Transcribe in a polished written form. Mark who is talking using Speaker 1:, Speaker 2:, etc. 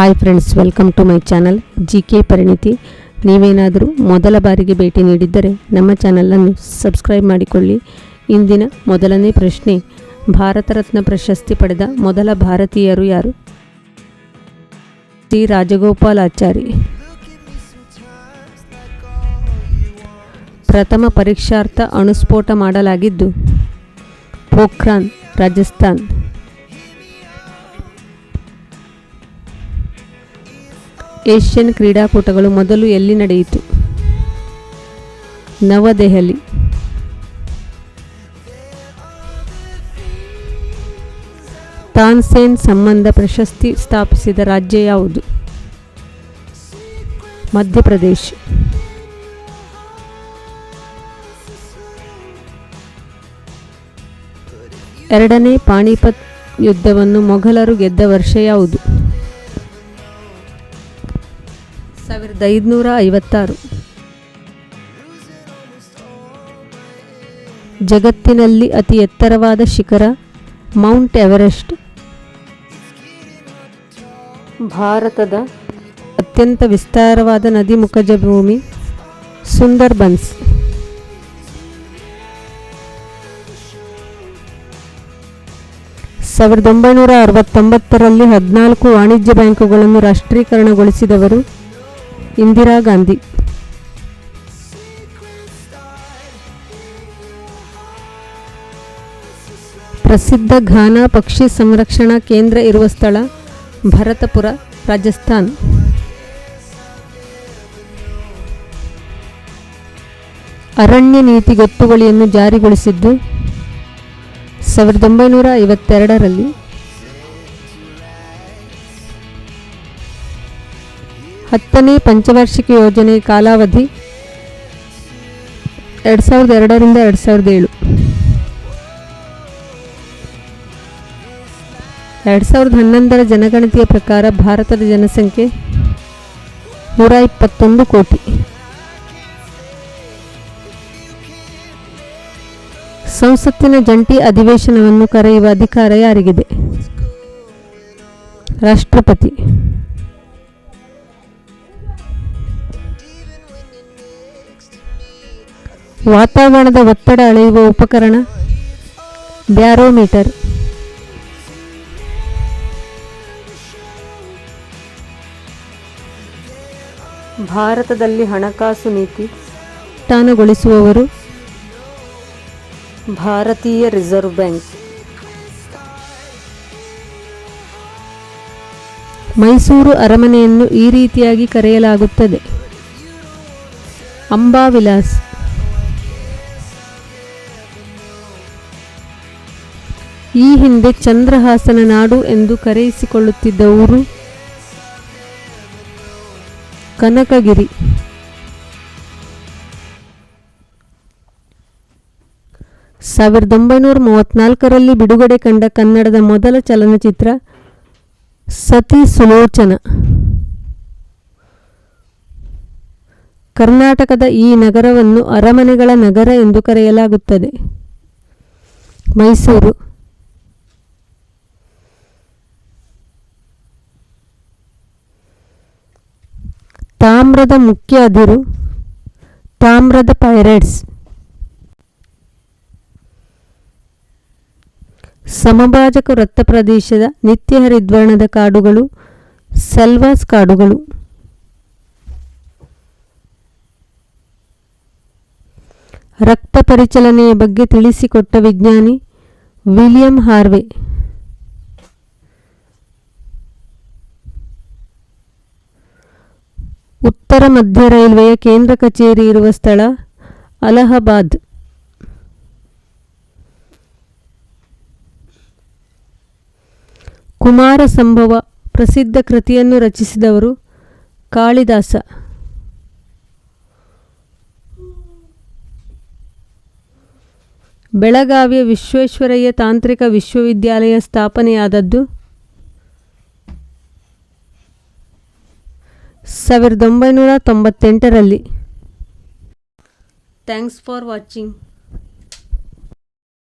Speaker 1: Hi friends, welcome to my channel GK Parinithi. ನೀವೇನಾದರೂ ಮೊದಲ ಬಾರಿಗೆ ಭೇಟಿ ನೀಡಿದ್ದರೆ ನಮ್ಮ ಚಾನಲನ್ನು ಸಬ್ಸ್ಕ್ರೈಬ್ ಮಾಡಿಕೊಳ್ಳಿ. ಇಂದಿನ ಮೊದಲನೇ ಪ್ರಶ್ನೆ, ಭಾರತ ರತ್ನ ಪ್ರಶಸ್ತಿ ಪಡೆದ ಮೊದಲ ಭಾರತೀಯರು ಯಾರು? ಶ್ರೀ ರಾಜಗೋಪಾಲಾಚಾರಿ. ಪ್ರಥಮ ಪರೀಕ್ಷಾರ್ಥ ಅಣುಸ್ಫೋಟ ಮಾಡಲಾಗಿದ್ದು ಪೋಖ್ರಾನ್, ರಾಜಸ್ಥಾನ್. ಏಷ್ಯನ್ ಕ್ರೀಡಾಕೂಟಗಳು ಮೊದಲು ಎಲ್ಲಿ ನಡೆಯಿತು? ನವದೆಹಲಿ. ತಾನ್ಸೇನ್ ಸಂಬಂಧ ಪ್ರಶಸ್ತಿ ಸ್ಥಾಪಿಸಿದ ರಾಜ್ಯ ಯಾವುದು? ಮಧ್ಯಪ್ರದೇಶ. ಎರಡನೇ ಪಾಣಿಪತ್ ಯುದ್ಧವನ್ನು ಮೊಘಲರು ಗೆದ್ದ ವರ್ಷ ಯಾವುದು? 1556. ಜಗತ್ತಿನಲ್ಲಿ ಅತಿ ಎತ್ತರವಾದ ಶಿಖರ ಮೌಂಟ್ ಎವರೆಸ್ಟ್. ಭಾರತದ ಅತ್ಯಂತ ವಿಸ್ತಾರವಾದ ನದಿ ಮುಖಜ ಭೂಮಿ ಸುಂದರ್ಬನ್ಸ್. ಸಾವಿರದ 1969ರಲ್ಲಿ 14 ವಾಣಿಜ್ಯ ಬ್ಯಾಂಕುಗಳನ್ನು ರಾಷ್ಟ್ರೀಕರಣಗೊಳಿಸಿದವರು ಇಂದಿರಾ ಗಾಂಧಿ. ಪ್ರಸಿದ್ಧ ಘಾನಾ ಪಕ್ಷಿ ಸಂರಕ್ಷಣಾ ಕೇಂದ್ರ ಇರುವ ಸ್ಥಳ ಭರತಪುರ, ರಾಜಸ್ಥಾನ್. ಅರಣ್ಯ ನೀತಿ ಗೊತ್ತುವಳಿಯನ್ನು ಜಾರಿಗೊಳಿಸಿದ್ದು 1952ರಲ್ಲಿ. ಹತ್ತನೇ ಪಂಚವಾರ್ಷಿಕ ಯೋಜನೆ ಕಾಲಾವಧಿ 2002ರಿಂದ 2007. 2011ರ ಜನಗಣತಿಯ ಪ್ರಕಾರ ಭಾರತದ ಜನಸಂಖ್ಯೆ 121 ಕೋಟಿ. ಸಂಸತ್ತಿನ ಜಂಟಿ ಅಧಿವೇಶನವನ್ನು ಕರೆಯುವ ಅಧಿಕಾರ ಯಾರಿಗಿದೆ? ರಾಷ್ಟ್ರಪತಿ. ವಾತಾವರಣದ ಒತ್ತಡ ಅಳೆಯುವ ಉಪಕರಣ ಬ್ಯಾರೋಮೀಟರ್. ಭಾರತದಲ್ಲಿ ಹಣಕಾಸು ನೀತಿ ಅನುಷ್ಠಾನಗೊಳಿಸುವವರು ಭಾರತೀಯ ರಿಸರ್ವ್ ಬ್ಯಾಂಕ್. ಮೈಸೂರು ಅರಮನೆಯನ್ನು ಈ ರೀತಿಯಾಗಿ ಕರೆಯಲಾಗುತ್ತದೆ: ಅಂಬಾವಿಲಾಸ್. ಈ ಹಿಂದೆ ಚಂದ್ರಹಾಸನ ನಾಡು ಎಂದು ಕರೆಯಿಸಿಕೊಳ್ಳುತ್ತಿದ್ದ ಊರು ಕನಕಗಿರಿ. ಸಾವಿರದ 1934ರಲ್ಲಿ ಬಿಡುಗಡೆ ಕಂಡ ಕನ್ನಡದ ಮೊದಲ ಚಲನಚಿತ್ರ ಸತಿ ಸುಲೋಚನ. ಕರ್ನಾಟಕದ ಈ ನಗರವನ್ನು ಅರಮನೆಗಳ ನಗರ ಎಂದು ಕರೆಯಲಾಗುತ್ತದೆ: ಮೈಸೂರು. ತಾಮ್ರದ ಮುಖ್ಯ ಅದಿರು ತಾಮ್ರದ ಪೈರೈಟ್ಸ್. ಸಮಭಾಜಕ ವೃತ್ತ ಪ್ರದೇಶದ ನಿತ್ಯ ಹರಿದ್ವರ್ಣದ ಕಾಡುಗಳು ಸೆಲ್ವಾಸ್ ಕಾಡುಗಳು. ರಕ್ತ ಪರಿಚಲನೆಯ ಬಗ್ಗೆ ತಿಳಿಸಿಕೊಟ್ಟ ವಿಜ್ಞಾನಿ ವಿಲಿಯಂ ಹಾರ್ವೆ. ಉತ್ತರ ಮಧ್ಯ ರೈಲ್ವೆಯ ಕೇಂದ್ರ ಕಚೇರಿ ಇರುವ ಸ್ಥಳ ಅಲಹಾಬಾದ್. ಕುಮಾರ ಸಂಭವ ಪ್ರಸಿದ್ಧ ಕೃತಿಯನ್ನು ರಚಿಸಿದವರು ಕಾಳಿದಾಸ. ಬೆಳಗಾವಿಯ ವಿಶ್ವೇಶ್ವರಯ್ಯ ತಾಂತ್ರಿಕ ವಿಶ್ವವಿದ್ಯಾಲಯ ಸ್ಥಾಪನೆಯಾದದ್ದು 1998ರಲ್ಲಿ. Thanks for watching.